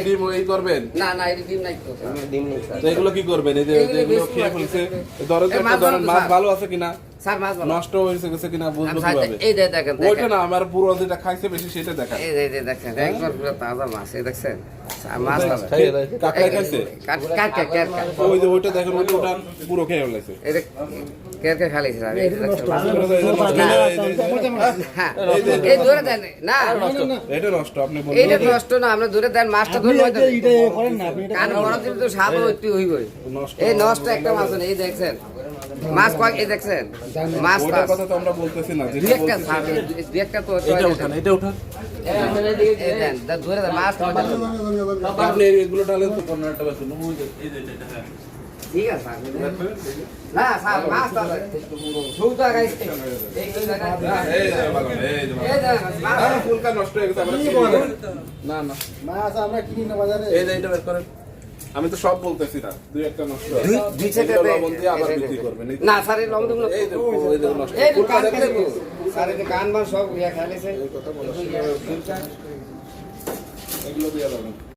ডিম ওই করবেন? না না এটা ডিম নাই তো ডিম নেই স্যার। তো এগুলো কি করবেন? এই যে যেগুলো খেয়ে ফেলছে, ধরেন তো একটা ধরেন মাছ ভালো আছে কিনা, স্যার মাছ ভালো নষ্ট হয়েছে গেছে কিনা বুঝবো স্যার, কিভাবে? এই দেখেন ওইটা না, আমার পুরো যেটা খাইছে বেশি সেটা দেখা। এই দেখেন একবার পুরো তাজা মাছ, এই দেখছেন স্যার, মাছ ভালো। কাকড়াই খাইছে? কার ওই যে ওইটা দেখেন, ওইটা ওটা পুরো খেয়ে ফেলাইছে। এটা কে খালি স্যার? এই দেখছেন হ্যাঁ, এই ধরে দেন না, এটা নষ্ট আপনি বলেন। এইটা নষ্ট না, আমরা ধরে দেন মাছটা ধরে লয় দেন। এটা করেন না আপনি, এটা কারণ বড় দিন তো সাপ হইতে হইবই। নষ্ট এই নষ্ট একটা মাছ না, এই দেখছেন মাছ কয়, এই দেখছেন মাছ ওইটার কথা তো আমরা বলতেছি না, দুই যেটা একটা বলতেছি স্যার, দুই একটা তো এটা উঠান, এটা উঠান। এই দেন ধরে দেন মাছ ধরে দেন। আপনি এগুলো ডালেন তো 15 টাকা ছিল। ওই যে এই যে এটা হ্যাঁ। ঠিক আছে স্যার, না স্যার মাছ তো ছুটা গাইছে এই জায়গা এই যে ভালো, এই যে ভালো। এই দেন মাছ আর ফুলকা নষ্ট হয়ে গেছে, আমরা কি বলেন? না না, মাছ আমরা কিনি না বাজারে। এই যে এটা বের করেন। আমি তো সব বলতেছি না, দুই একটা নষ্ট হয়। দুই সেটা এগুলো লবণ দিয়ে আবার বিক্রি করবেন। এই যে- না স্যার এই লঙ্কা এই যে ওই যে নষ্ট। এই ফুলকা কান দেখলেন তো? স্যার এই কান মান সব ইয়া খাইছে এই কথা বলা। এগুলো দিয়ে যাবেন।